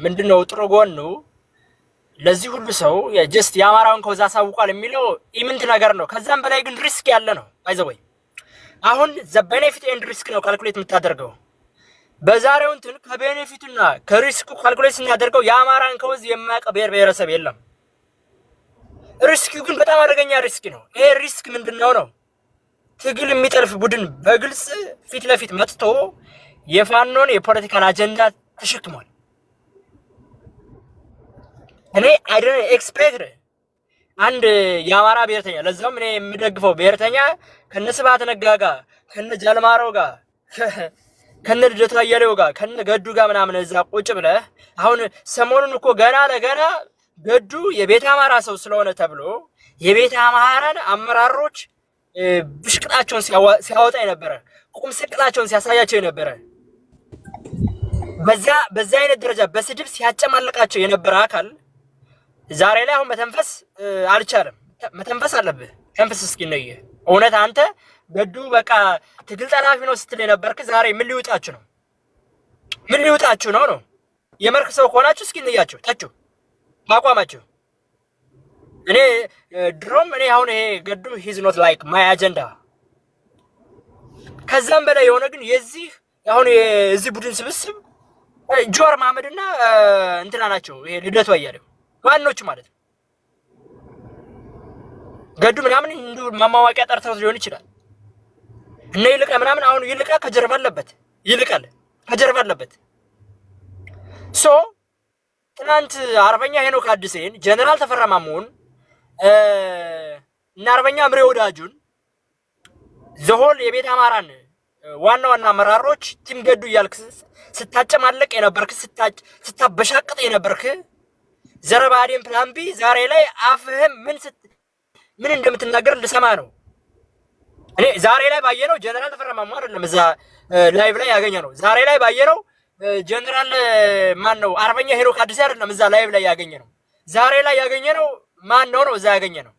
ምንድነው ጥሩ ጎኑ ለዚህ ሁሉ ሰው ጀስት የአማራውን ኮዛ አሳውቋል የሚለው ኢምንት ነገር ነው። ከዛም በላይ ግን ሪስክ ያለ ነው። ባይዘወይ አሁን ዘ ቤኔፊት ኤንድ ሪስክ ነው ካልኩሌት የምታደርገው። በዛሬው እንትን ከቤኔፊቱና ከሪስኩ ካልኩሌት ስናደርገው የአማራን ኮዝ የማያውቅ ብሔረሰብ የለም። ሪስኩ ግን በጣም አደገኛ ሪስክ ነው። ይሄ ሪስክ ምንድነው ነው? ትግል የሚጠልፍ ቡድን በግልጽ ፊት ለፊት መጥቶ የፋኖን የፖለቲካል አጀንዳ ተሸክሟል። እኔ አይደን ኤክስፔክት አንድ የአማራ ብሔርተኛ ለዛውም እኔ የምደግፈው ብሔርተኛ ከነ ስብሐት ነጋ ጋር ከነ ጃልማሮ ጋር ከነ ልደቱ አያሌው ጋር ከነ ገዱ ጋር ምናምን እዛ ቁጭ ብለህ አሁን ሰሞኑን እኮ ገና ለገና ገዱ የቤተ አማራ ሰው ስለሆነ ተብሎ የቤተ አማራን አመራሮች ብሽቅጣቸውን ሲያወጣ የነበረ ቁም ስቅላቸውን ሲያሳያቸው የነበረ በዛ አይነት ደረጃ በስድብ ሲያጨማልቃቸው የነበረ አካል ዛሬ ላይ አሁን መተንፈስ አልቻለም። መተንፈስ አለብህ። ተንፈስ እስኪ ነይ። እውነት አንተ ገዱ በቃ ትግል ጠላፊ ነው ስትል የነበርክ ዛሬ ምን ሊውጣችሁ ነው? ምን ሊውጣችሁ ነው ነው? የመርክ ሰው ከሆናችሁ እስኪ ነያችሁ ታችሁ ማቋማችሁ። እኔ ድሮም እኔ አሁን ይሄ ገዱ ሂዝ ኖት ላይክ ማይ አጀንዳ። ከዛም በላይ የሆነ ግን የዚህ አሁን የዚህ ቡድን ስብስብ ጆር ማህመድና እንትና ናቸው። ይሄ ልደቱ አያሌው ዋኖች ማለት ነው። ገዱ ምናምን እንዱ ማማዋቂያ ጠርተው ሊሆን ይችላል። እነ ይልቃ ምናምን አሁን ይልቃ ከጀርባ አለበት። ይልቃል ከጀርባ አለበት። ሶ ትናንት አርበኛ ሄኖክ አዲሴን ጀነራል ተፈራ ማሞን እና አርበኛ ምሬ ወዳጁን ዘሆል የቤት አማራን ዋና ዋና አመራሮች ቲም ገዱ እያልክ ስታጨማለቅ የነበርክ ስታበሻቅጥ የነበርክ ዘረባዴን ፕላን ቢ ዛሬ ላይ አፍህም ምን እንደምትናገር ልሰማ ነው። እኔ ዛሬ ላይ ባየነው ጀነራል ተፈራ ማሞ አይደለም እዛ ላይቭ ላይ ያገኘነው። ዛሬ ላይ ባየነው ጀነራል ማን ነው አርበኛ ሄኖክ አዲስ አይደለም እዛ ላይቭ ላይ ያገኘነው። ዛሬ ላይ ያገኘነው ማን ነው እዛ ያገኘነው?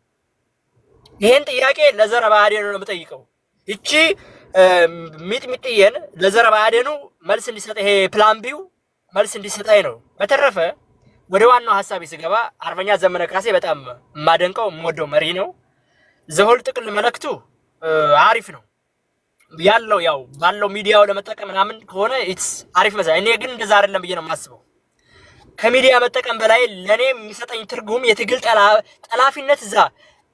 ይሄን ጥያቄ ለዘረባዴኑ ነው የምጠይቀው። እቺ ሚጥሚጥየን ለዘረባዴኑ መልስ እንዲሰጥ ይሄ ፕላን ቢው መልስ እንዲሰጣይ ነው። በተረፈ ወደ ዋናው ሐሳቤ ስገባ አርበኛ ዘመነ ካሴ በጣም ማደንቀው የምወደው መሪ ነው። ዘሆል ጥቅል መልእክቱ አሪፍ ነው ያለው ያው ባለው ሚዲያው ለመጠቀም ምናምን ከሆነ ኢትስ አሪፍ መሰለኝ። እኔ ግን እንደዛ አይደለም ብዬ ነው የማስበው። ከሚዲያ መጠቀም በላይ ለኔ የሚሰጠኝ ትርጉም የትግል ጠላፊነት እዛ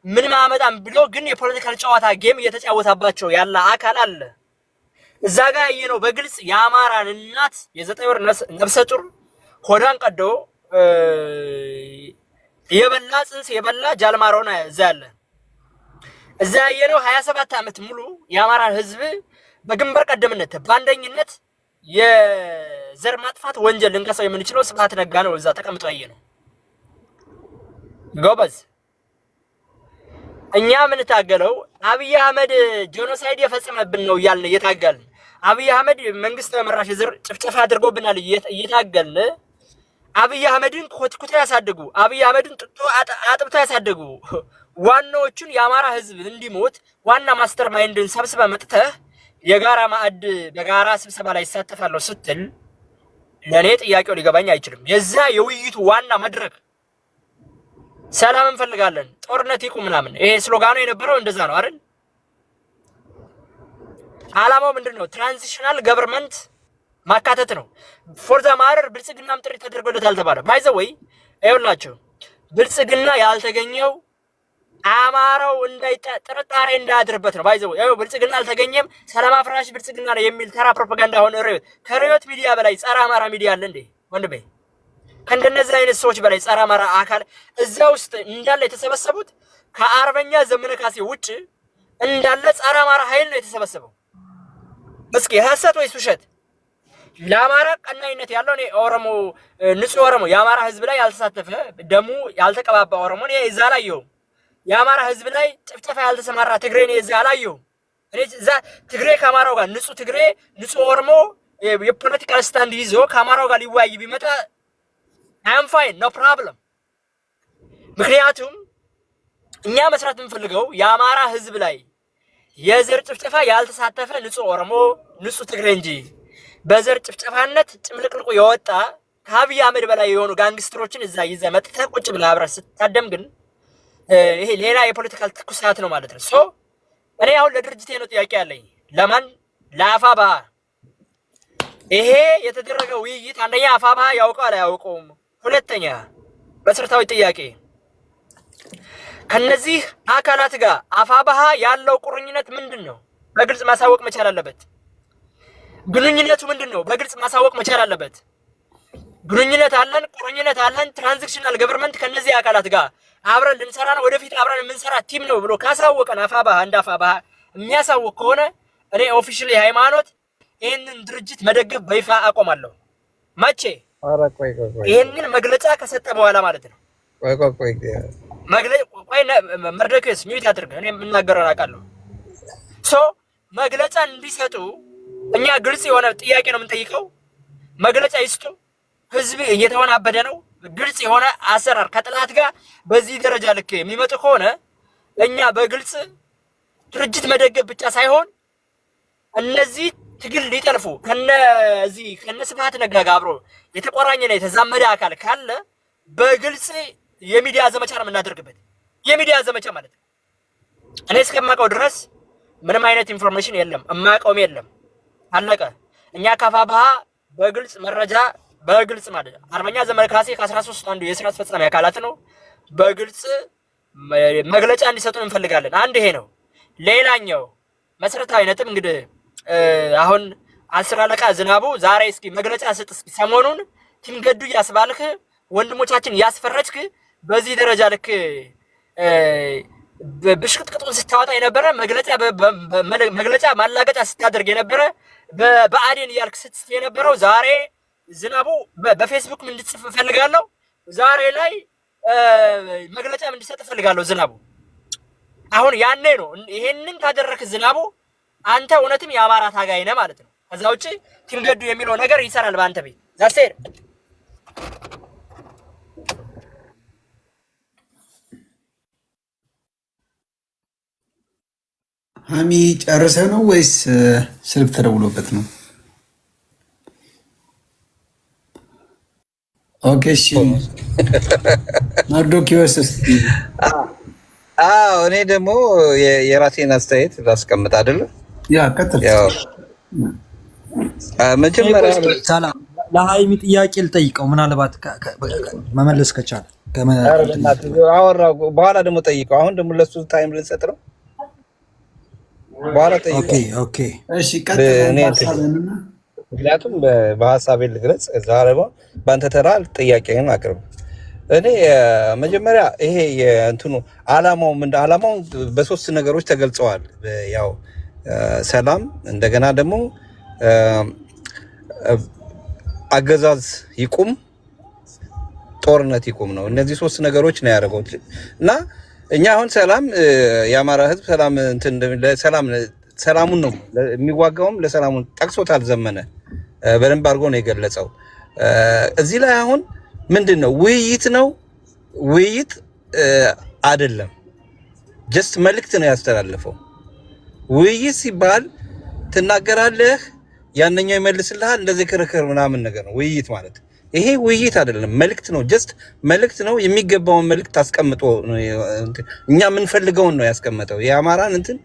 ምን ማመጣም ብሎ ግን የፖለቲካል ጨዋታ ጌም እየተጫወታባቸው ያለ አካል አለ። እዛ ጋር ያየነው በግልጽ የአማራን እናት የ9 ወር ነፍሰ ጡር ሆዳን ቀዶ የበላ ጽንስ የበላ ጃልማሮና እዛ ያለ እዛ ያየነው 27 ዓመት ሙሉ የአማራን ህዝብ በግንባር ቀደምነት በአንደኝነት የዘር ማጥፋት ወንጀል ልንከሰው የምንችለው ስብሐት ነጋ ነው። እዛ ተቀምጦ ያየነው ጎበዝ። እኛ ምን ታገለው አብይ አህመድ ጄኖሳይድ የፈጸመብን ነው እያልን እየታገልን አብይ አህመድ መንግስት መራሽ ዘር ጭፍጨፋ አድርጎብናል እየታገልን አብይ አህመድን ኮትኩታ ያሳደጉ አብይ አህመድን አጥብታ ያሳደጉ ዋናዎቹን የአማራ ህዝብ እንዲሞት ዋና ማስተር ማይንድን ሰብስበ መጥተህ የጋራ ማዕድ በጋራ ስብሰባ ላይ ይሳተፋለሁ ስትል ለኔ ጥያቄው ሊገባኝ አይችልም። የዛ የውይይቱ ዋና መድረክ ሰላም እንፈልጋለን ጦርነት ይቁም ምናምን ይሄ ስሎጋኑ የነበረው እንደዛ ነው አይደል? አላማው ምንድነው? ትራንዚሽናል ገቨርንመንት ማካተት ነው። ፎር ዘ ማረር ብልጽግናም ጥሪ ተደርጎለታል ተባለ። ባይ ዘ ወይ አይውላችሁ ብልጽግና ያልተገኘው አማራው ጥርጣሬ እንዳያድርበት ነው። ባይ ዘ ወይ ብልጽግና አልተገኘም ሰላም አፍራሽ ብልጽግና ነው የሚል ተራ ፕሮፓጋንዳ ሆነ ከሪዮት ሚዲያ በላይ ጸረ አማራ ሚዲያ አለ እንዴ ወንድሜ? ከእንደነዚህ አይነት ሰዎች በላይ ጸረ አማራ አካል እዛ ውስጥ እንዳለ የተሰበሰቡት ከአርበኛ ዘመነ ካሴ ውጭ እንዳለ ጸረ አማራ ኃይል ነው የተሰበሰበው። እስኪ ሐሰት ወይስ ውሸት? ለአማራ ቀናይነት ያለው እኔ ኦሮሞ ንጹህ ኦሮሞ የአማራ ህዝብ ላይ ያልተሳተፈ ደሙ ያልተቀባባ ኦሮሞ እኔ እዛ አላየሁም። የአማራ ህዝብ ላይ ጭፍጨፋ ያልተሰማራ ትግሬ እኔ እዛ አላየሁም። እኔ እዛ ትግሬ ከአማራው ጋር ንጹህ ትግሬ ንጹህ ኦሮሞ የፖለቲካል ስታንድ ይዞ ከአማራው ጋር ሊወያይ ቢመጣ አም ፋይን ኖ ፕሮብለም። ምክንያቱም እኛ መስራት የምንፈልገው የአማራ ህዝብ ላይ የዘር ጭፍጨፋ ያልተሳተፈ ንጹህ ኦሮሞ ንጹህ ትግሬ እንጂ በዘር ጭፍጨፋነት ጭምልቅልቁ የወጣ ከአብይ አህመድ በላይ የሆኑ ጋንግስተሮችን እዛ ይዘህ መጥተህ ቁጭ ብለህ አብረህ ስትታደም ግን ይሄ ሌላ የፖለቲካል ትኩሳት ነው ማለት ነው። ሶ እኔ አሁን ለድርጅቴ ነው ጥያቄ ያለኝ። ለማን? ለአፋባ። ይሄ የተደረገው ውይይት አንደኛ አፋባ ያውቀዋል አያውቀውም? ሁለተኛ መሰረታዊ ጥያቄ ከነዚህ አካላት ጋር አፋባሃ ያለው ቁርኝነት ምንድን ነው? በግልጽ ማሳወቅ መቻል አለበት። ግንኙነቱ ምንድን ነው? በግልጽ ማሳወቅ መቻል አለበት። ግንኙነት አለን፣ ቁርኝነት አለን፣ ትራንዚሽናል ገቨርንመንት ከነዚህ አካላት ጋር አብረን ልንሰራ ነው፣ ወደፊት አብረን የምንሰራ ቲም ነው ብሎ ካሳወቀን አፋባሃ እንደ አፋባሃ የሚያሳውቅ ከሆነ እኔ ኦፊሻሊ ሃይማኖት ይህንን ድርጅት መደገፍ በይፋ አቆማለሁ። መቼ? ይህንን መግለጫ ከሰጠ በኋላ ማለት ነው። መርዶክዮስ ሚዩት አድርገህ እኔ የምናገረውን አውቃለሁ። ሶ መግለጫ እንዲሰጡ እኛ ግልጽ የሆነ ጥያቄ ነው የምንጠይቀው። መግለጫ ይስጡ። ህዝብ እየተወናበደ ነው። ግልጽ የሆነ አሰራር ከጥላት ጋር በዚህ ደረጃ ልክ የሚመጡ ከሆነ እኛ በግልጽ ድርጅት መደገፍ ብቻ ሳይሆን እነዚህ ትግል ሊጠልፉ ከነ ስብሃት ነጋ ጋር አብሮ የተቆራኘና የተዛመደ አካል ካለ በግልጽ የሚዲያ ዘመቻ ነው የምናደርግበት። የሚዲያ ዘመቻ ማለት ነው። እኔ እስከማውቀው ድረስ ምንም አይነት ኢንፎርሜሽን የለም፣ እማውቀውም የለም። አለቀ። እኛ ከአፋብኃ በግልጽ መረጃ በግልጽ ማለት አርበኛ ዘመነ ካሴ ከ13 አንዱ የስራ አስፈጻሚ አካላት ነው። በግልጽ መግለጫ እንዲሰጡን እንፈልጋለን። አንድ ይሄ ነው። ሌላኛው መሰረታዊ ነጥብ እንግዲህ አሁን 10 አለቃ ዝናቡ ዛሬ እስኪ መግለጫ ስጥ፣ እስኪ ሰሞኑን ቲም ገዱ ያስባልክ ወንድሞቻችን ያስፈረጅክ በዚህ ደረጃ ልክ ብሽቅጥቅጡን ስታወጣ የነበረ መግለጫ ማላገጫ ስታደርግ የነበረ በአዴን እያልክ ስትጽፍ የነበረው ዛሬ ዝናቡ በፌስቡክ እንድትጽፍ እፈልጋለሁ። ዛሬ ላይ መግለጫም እንድትሰጥ እፈልጋለሁ ዝናቡ። አሁን ያኔ ነው ይሄንን ካደረክ ዝናቡ አንተ እውነትም የአማራ ታጋይ ነህ ማለት ነው። ከዛ ውጪ ቲም ገዱ የሚለው ነገር ይሰራል በአንተ ቤት ዛርሴር ሀሚ ጨርሰ ነው ወይስ ስልክ ተደውሎበት ነው? ኦኬ እሺ መርዶክዮስ እኔ ደግሞ የራሴን አስተያየት ላስቀምጥ አይደለ? ያ ቀጥል። ያው መጀመሪያ ሰላም ለሀይሚ ጥያቄ ልጠይቀው ምናልባት መመለስ ከቻለ አወራው በኋላ ደግሞ ጠይቀው። አሁን ደግሞ ለሱ ታይም ልንሰጥ ነው። በኋላ ጠይቀው። ኦኬ እሺ ቀጥል። ምክንያቱም በሀሳቤ ልግለጽ። ዛሬ በአንተ ተራ ጥያቄን አቅርብ። እኔ መጀመሪያ ይሄ የእንትኑ ዓላማው በሶስት ነገሮች ተገልጸዋል። ያው ሰላም፣ እንደገና ደግሞ አገዛዝ ይቁም፣ ጦርነት ይቁም ነው። እነዚህ ሶስት ነገሮች ነው ያደረገው እና እኛ አሁን ሰላም የአማራ ህዝብ ሰላሙን ነው የሚዋጋውም ለሰላሙን ጠቅሶታል። ዘመነ በደንብ አድርጎ ነው የገለጸው። እዚህ ላይ አሁን ምንድን ነው ውይይት ነው? ውይይት አይደለም፣ ጀስት መልእክት ነው ያስተላለፈው። ውይይት ሲባል ትናገራለህ፣ ያንኛው ይመልስልሃል፣ እንደዚህ ክርክር ምናምን ነገር ነው ውይይት ማለት። ይሄ ውይይት አይደለም፣ መልእክት ነው። ጀስት መልእክት ነው። የሚገባውን መልእክት አስቀምጦ እኛ የምንፈልገውን ነው ያስቀመጠው። የአማራን እንትን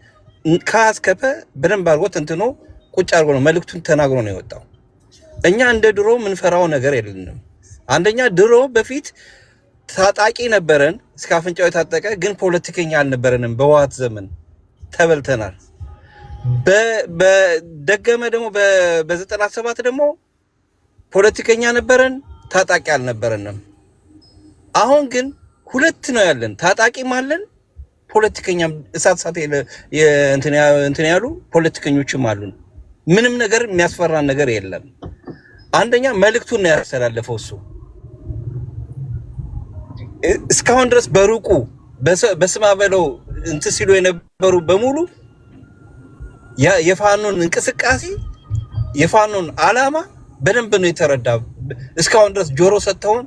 ካስከፈ በደንብ አድርጎ እንትኖ ቁጭ አድርጎ ነው መልእክቱን ተናግሮ ነው የወጣው። እኛ እንደ ድሮ ምንፈራው ነገር የለንም። አንደኛ ድሮ በፊት ታጣቂ ነበረን፣ እስከ አፍንጫው የታጠቀ ግን ፖለቲከኛ አልነበረንም። በህወሓት ዘመን ተበልተናል። በደገመ ደግሞ በ97 ደግሞ ፖለቲከኛ ነበረን፣ ታጣቂ አልነበረንም። አሁን ግን ሁለት ነው ያለን፣ ታጣቂም አለን፣ ፖለቲከኛም እሳት እንትን ያሉ ፖለቲከኞችም አሉን። ምንም ነገር የሚያስፈራን ነገር የለም። አንደኛ መልእክቱን ነው ያስተላለፈው እሱ። እስካሁን ድረስ በሩቁ በስማ በለው እንትን ሲሉ የነበሩ በሙሉ የፋኖን እንቅስቃሴ የፋኖን ዓላማ በደንብ ነው የተረዳ። እስካሁን ድረስ ጆሮ ሰጥተውን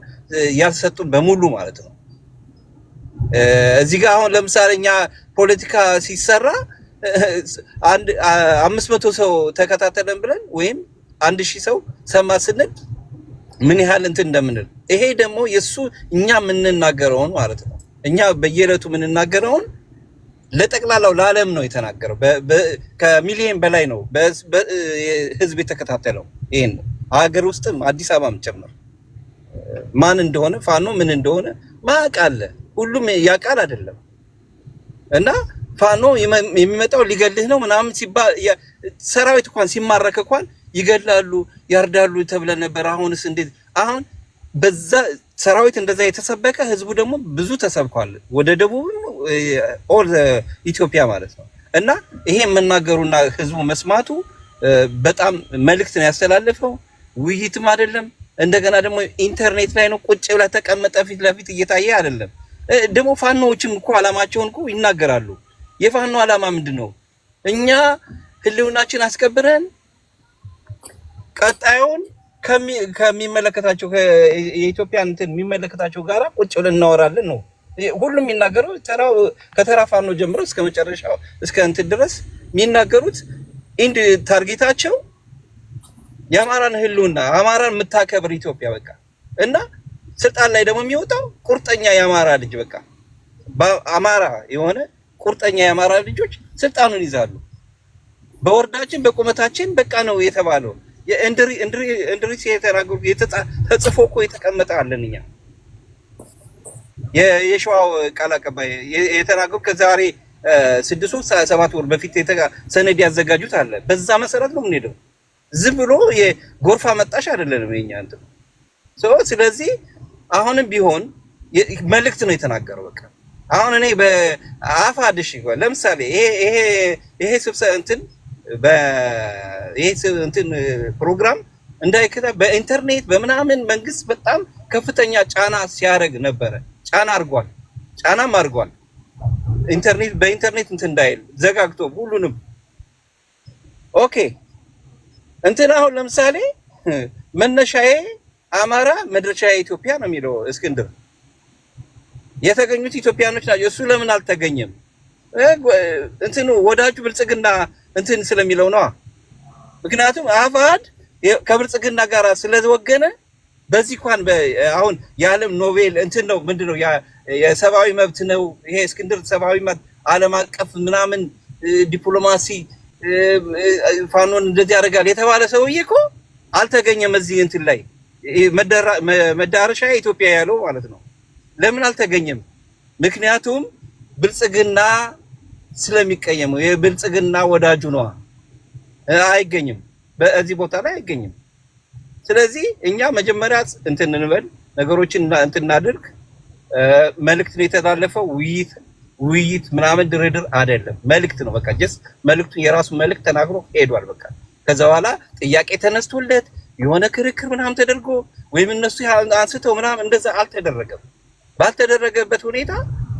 ያልሰጡን በሙሉ ማለት ነው። እዚህ ጋር አሁን ለምሳሌ እኛ ፖለቲካ ሲሰራ 500 ሰው ተከታተለን ብለን ወይም 1000 ሰው ሰማ ስንል ምን ያህል እንትን እንደምንል ይሄ ደግሞ የሱ እኛ የምንናገረውን ማለት ነው። እኛ በየዕለቱ የምንናገረውን ለጠቅላላው ለዓለም ነው የተናገረው። ከሚሊዮን በላይ ነው ህዝብ የተከታተለው። ይሄን ሀገር ውስጥም አዲስ አበባም ጭምር ማን እንደሆነ ፋኖ ምን እንደሆነ ማቃለ ሁሉም ያቃል አይደለም። እና ፋኖ የሚመጣው ሊገልህ ነው ምናምን ሲባል ሰራዊት እንኳን ሲማረክ እንኳን ይገላሉ ያርዳሉ ተብለ ነበር። አሁንስ እንዴት? አሁን በዛ ሰራዊት እንደዛ የተሰበከ ህዝቡ ደግሞ ብዙ ተሰብኳል ወደ ደቡብ ኦል ኢትዮጵያ ማለት ነው። እና ይሄ መናገሩና ህዝቡ መስማቱ በጣም መልእክት ነው ያስተላልፈው። ውይይትም አይደለም። እንደገና ደግሞ ኢንተርኔት ላይ ነው ቁጭ ብላ ተቀመጠ ፊት ለፊት እየታየ አይደለም። ደግሞ ፋኖዎችም እኮ አላማቸውን እኮ ይናገራሉ። የፋኖ አላማ ምንድነው? እኛ ህልውናችን አስከብረን ቀጣዩን ከሚመለከታቸው የኢትዮጵያ እንትን የሚመለከታቸው ጋራ ቁጭ ብለን እናወራለን ነው ሁሉም የሚናገረው። ከተራ ፋኖ ጀምሮ እስከ መጨረሻው እስከ እንትን ድረስ የሚናገሩት ኢንድ ታርጌታቸው የአማራን ህልውና አማራን የምታከብር ኢትዮጵያ በቃ። እና ስልጣን ላይ ደግሞ የሚወጣው ቁርጠኛ የአማራ ልጅ በቃ በአማራ የሆነ ቁርጠኛ የአማራ ልጆች ስልጣኑን ይዛሉ። በወርዳችን በቁመታችን በቃ ነው የተባለው። የእንድሪስ የተናገሩ ተጽፎ እኮ የተቀመጠ አለን። እኛ የሸዋው ቃል አቀባይ የተናገሩ ከዛሬ 6-7 ወር በፊት ሰነድ ያዘጋጁት አለ። በዛ መሰረት ነው የምንሄደው። ዝም ብሎ የጎርፋ መጣሽ አይደለም የኛ እንትን። ስለዚህ አሁንም ቢሆን መልእክት ነው የተናገረው በቃ። አሁን እኔ በአፋድሽ ይጓል ለምሳሌ ይሄ ስብሰባ እንትን ፕሮግራም እንዳይከታ በኢንተርኔት በምናምን መንግስት በጣም ከፍተኛ ጫና ሲያደርግ ነበረ። ጫናም አድርጓል። በኢንተርኔት እንትን እንዳይል ዘጋግቶ ሁሉንም ኦኬ። እንትን አሁን ለምሳሌ መነሻዬ አማራ መድረሻዬ ኢትዮጵያ ነው የሚለው እስክንድር። የተገኙት ኢትዮጵያኖች ናቸው። እሱ ለምን አልተገኘም? እንትኑ ወዳጁ ብልጽግና እንትን ስለሚለው ነው። ምክንያቱም አፋድ ከብልጽግና ጋር ስለወገነ በዚህ እንኳን አሁን የዓለም ኖቤል እንትን ነው ምንድነው የሰብአዊ መብት ነው ይሄ እስክንድር ሰብአዊ መብት ዓለም አቀፍ ምናምን ዲፕሎማሲ ፋኖን እንደዚህ ያደርጋል የተባለ ሰውዬ እኮ አልተገኘም። እዚህ እንትን ላይ መዳረሻ ኢትዮጵያ ያለው ማለት ነው። ለምን አልተገኘም? ምክንያቱም ብልጽግና ስለሚቀየመው የብልጽግና ወዳጁ ነው። አይገኝም፣ በዚህ ቦታ ላይ አይገኝም። ስለዚህ እኛ መጀመሪያ እንትን እንበል ነገሮችን እንትን እናድርግ። መልእክት ነው የተላለፈው። ውይይት ምናምን ድርድር አይደለም፣ መልእክት ነው በቃ። ጀስት መልእክቱ የራሱ መልእክት ተናግሮ ሄዷል በቃ። ከዛ በኋላ ጥያቄ ተነስቶለት የሆነ ክርክር ምናምን ተደርጎ ወይም እነሱ አንስተው ምናምን እንደዛ አልተደረገም። ባልተደረገበት ሁኔታ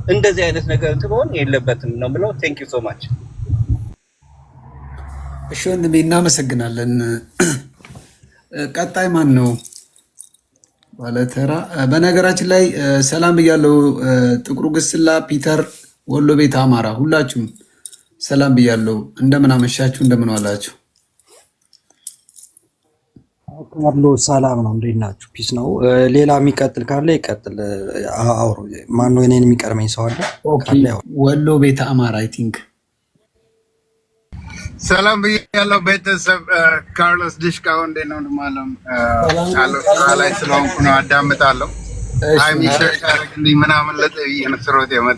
እንደዚህ አይነት ነገር እንትሆን የለበትም ነው ብለው። ቴንክ ዩ ሶ ማች። እሺ ወንድሜ እናመሰግናለን። ቀጣይ ማን ነው ባለተራ? በነገራችን ላይ ሰላም ብያለሁ። ጥቁሩ ግስላ፣ ፒተር፣ ወሎ ቤት አማራ፣ ሁላችሁም ሰላም ብያለሁ። እንደምን አመሻችሁ? እንደምን ዋላችሁ? ካርሎ ሰላም ነው። እንዴት ናችሁ? ፒስ ነው። ሌላ የሚቀጥል ካለ ይቀጥል። አውሩ። ማን ነው እኔን የሚቀርመኝ ሰው አለ? ወሎ ቤት አማራ አይ ቲንክ። ሰላም ብያለሁ ቤተሰብ። ካርሎስ ዲሽካው እንዴት ነው? እንደማለም ላይ ስለሆንኩ ነው አዳምጣለሁ። አይ ሚሸር ታረግልኝ ምናምን ለጥብዬ ነው ስሮት